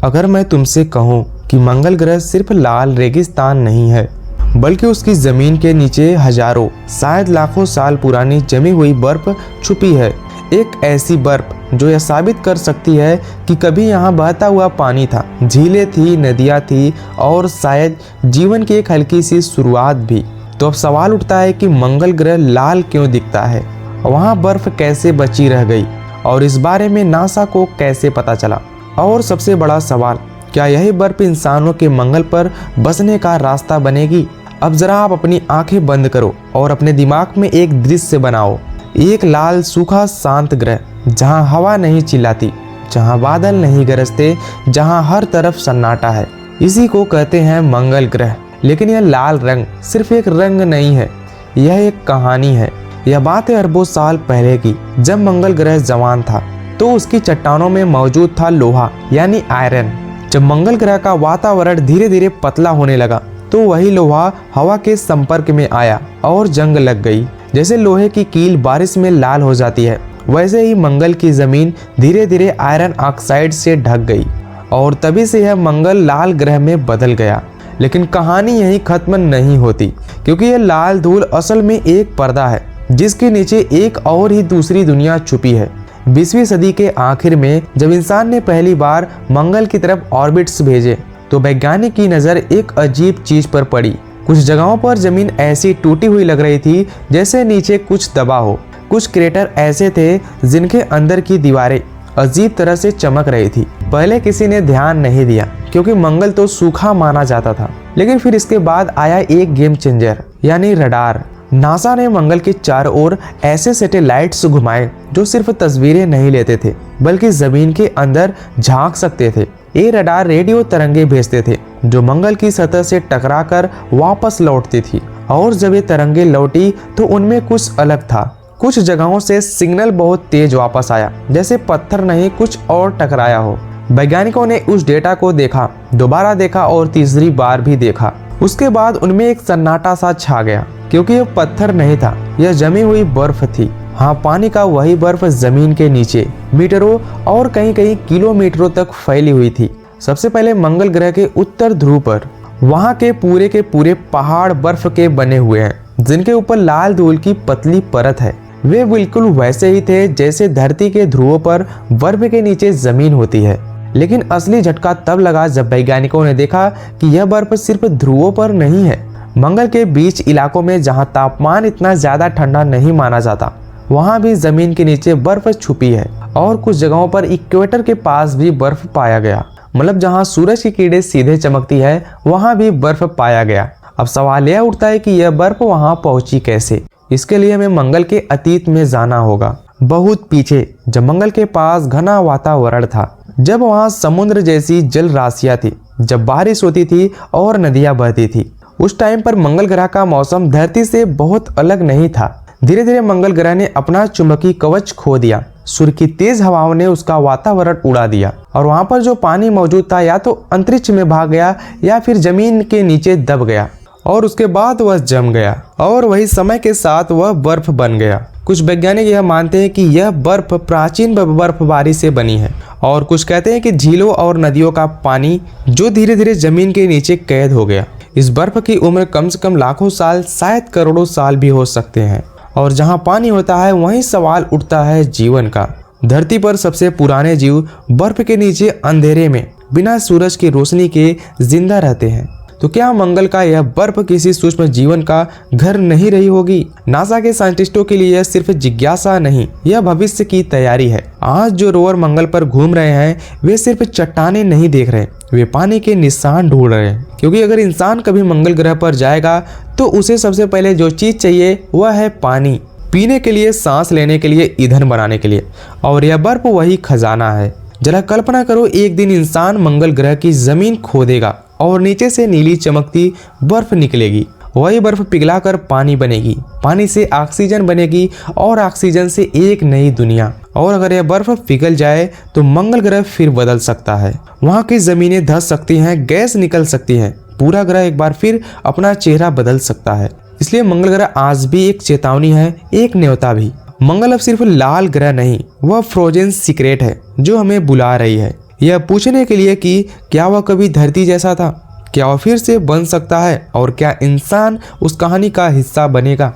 अगर मैं तुमसे कहूँ कि मंगल ग्रह सिर्फ लाल रेगिस्तान नहीं है, बल्कि उसकी ज़मीन के नीचे हजारों शायद लाखों साल पुरानी जमी हुई बर्फ छुपी है, एक ऐसी बर्फ जो यह साबित कर सकती है कि कभी यहाँ बहता हुआ पानी था, झीलें थी, नदियाँ थी और शायद जीवन की एक हल्की सी शुरुआत भी। तो अब सवाल उठता है कि मंगल ग्रह लाल क्यों दिखता है, वहाँ बर्फ कैसे बची रह गई और इस बारे में नासा को कैसे पता चला। और सबसे बड़ा सवाल, क्या यही बर्फ इंसानों के मंगल पर बसने का रास्ता बनेगी। अब जरा आप अपनी आंखें बंद करो और अपने दिमाग में एक दृश्य बनाओ, एक लाल सूखा शांत ग्रह जहां हवा नहीं चिल्लाती, जहां बादल नहीं गरजते, जहां हर तरफ सन्नाटा है। इसी को कहते हैं मंगल ग्रह। लेकिन यह लाल रंग सिर्फ एक रंग नहीं है, यह एक कहानी है। यह बात है अरबों साल पहले की, जब मंगल ग्रह जवान था तो उसकी चट्टानों में मौजूद था लोहा यानी आयरन। जब मंगल ग्रह का वातावरण धीरे धीरे पतला होने लगा तो वही लोहा हवा के संपर्क में आया और जंग लग गई। जैसे लोहे की कील बारिश में लाल हो जाती है, वैसे ही मंगल की जमीन धीरे धीरे आयरन ऑक्साइड से ढक गई और तभी से यह मंगल लाल ग्रह में बदल गया। लेकिन कहानी यहीं खत्म नहीं होती, क्योंकि यह लाल धूल असल में एक पर्दा है जिसके नीचे एक और ही दूसरी दुनिया छुपी है। 20वीं सदी के आखिर में जब इंसान ने पहली बार मंगल की तरफ ऑर्बिट्स भेजे तो वैज्ञानिक की नज़र एक अजीब चीज पर पड़ी। कुछ जगहों पर जमीन ऐसी टूटी हुई लग रही थी जैसे नीचे कुछ दबा हो। कुछ क्रेटर ऐसे थे जिनके अंदर की दीवारें अजीब तरह से चमक रही थी। पहले किसी ने ध्यान नहीं दिया क्योंकि मंगल तो सूखा माना जाता था। लेकिन फिर इसके बाद आया एक गेम चेंजर यानी रडार। नासा ने मंगल के चारों ओर ऐसे सैटेलाइट्स घुमाए जो सिर्फ तस्वीरें नहीं लेते थे बल्कि जमीन के अंदर झांक सकते थे। ये रडार रेडियो तरंगे भेजते थे जो मंगल की सतह से टकराकर वापस लौटती थी। और जब ये तरंगे लौटी तो उनमें कुछ अलग था। कुछ जगहों से सिग्नल बहुत तेज वापस आया, जैसे पत्थर नहीं कुछ और टकराया हो। वैज्ञानिकों ने उस डेटा को देखा, दोबारा देखा और तीसरी बार भी देखा। उसके बाद उनमें एक सन्नाटा सा छा गया, क्योंकि यह पत्थर नहीं था, यह जमी हुई बर्फ थी। हाँ, पानी का वही बर्फ जमीन के नीचे मीटरों और कहीं कहीं किलोमीटरों तक फैली हुई थी। सबसे पहले मंगल ग्रह के उत्तर ध्रुव पर वहाँ के पूरे पहाड़ बर्फ के बने हुए हैं, जिनके ऊपर लाल धूल की पतली परत है। वे बिल्कुल वैसे ही थे जैसे धरती के ध्रुवों पर बर्फ के नीचे जमीन होती है। लेकिन असली झटका तब लगा जब वैज्ञानिकों ने देखा कि यह बर्फ सिर्फ ध्रुवों पर नहीं है। मंगल के बीच इलाकों में जहां तापमान इतना ज्यादा ठंडा नहीं माना जाता, वहां भी जमीन के नीचे बर्फ छुपी है। और कुछ जगहों पर इक्वेटर के पास भी बर्फ पाया गया, मतलब जहां सूरज की किरणें सीधे चमकती है वहां भी बर्फ पाया गया। अब सवाल यह उठता है कि यह बर्फ वहां पहुंची कैसे। इसके लिए हमें मंगल के अतीत में जाना होगा, बहुत पीछे, जब मंगल के पास घना वातावरण था, जब वहां समुद्र जैसी जल राशियां थी, जब बारिश होती थी और नदियां बहती थी। उस टाइम पर मंगल ग्रह का मौसम धरती से बहुत अलग नहीं था। धीरे धीरे मंगल ग्रह ने अपना चुंबकीय कवच खो दिया। सूर्य की तेज हवाओं ने उसका वातावरण उड़ा दिया और वहां पर जो पानी मौजूद था या तो अंतरिक्ष में भाग गया या फिर जमीन के नीचे दब गया और उसके बाद वह जम गया और वही समय के साथ वह बर्फ बन गया। कुछ वैज्ञानिक यह मानते हैं कि यह बर्फ प्राचीन बर्फबारी से बनी है और कुछ कहते हैं कि झीलों और नदियों का पानी जो धीरे धीरे जमीन के नीचे कैद हो गया। इस बर्फ की उम्र कम से कम लाखों साल, शायद करोड़ों साल भी हो सकते हैं। और जहां पानी होता है वहीं सवाल उठता है जीवन का। धरती पर सबसे पुराने जीव बर्फ के नीचे अंधेरे में बिना सूरज की रोशनी के जिंदा रहते हैं। तो क्या मंगल का यह बर्फ किसी सूक्ष्म जीवन का घर नहीं रही होगी? नासा के साइंटिस्टों के लिए यह सिर्फ जिज्ञासा नहीं, यह भविष्य की तैयारी है। आज जो रोवर मंगल पर घूम रहे हैं वे सिर्फ चट्टानें नहीं देख रहे, वे पानी के निशान ढूंढ रहे हैं। क्योंकि अगर इंसान कभी मंगल ग्रह पर जाएगा तो उसे सबसे पहले जो चीज चाहिए वह है पानी, पीने के लिए, सांस लेने के लिए, ईंधन बनाने के लिए। और यह बर्फ वही खजाना है। जरा कल्पना करो, एक दिन इंसान मंगल ग्रह की जमीन खोदेगा और नीचे से नीली चमकती बर्फ निकलेगी। वही बर्फ पिघलाकर पानी बनेगी, पानी से ऑक्सीजन बनेगी और ऑक्सीजन से एक नई दुनिया। और अगर यह बर्फ पिघल जाए तो मंगल ग्रह फिर बदल सकता है। वहाँ की जमीनें धंस सकती हैं, गैस निकल सकती है, पूरा ग्रह एक बार फिर अपना चेहरा बदल सकता है। इसलिए मंगल ग्रह आज भी एक चेतावनी है, एक न्योता भी। मंगल अब सिर्फ लाल ग्रह नहीं, वह फ्रोजन सीक्रेट है जो हमें बुला रही है। यह पूछने के लिए कि क्या वह कभी धरती जैसा था, क्या वह फिर से बन सकता है और क्या इंसान उस कहानी का हिस्सा बनेगा।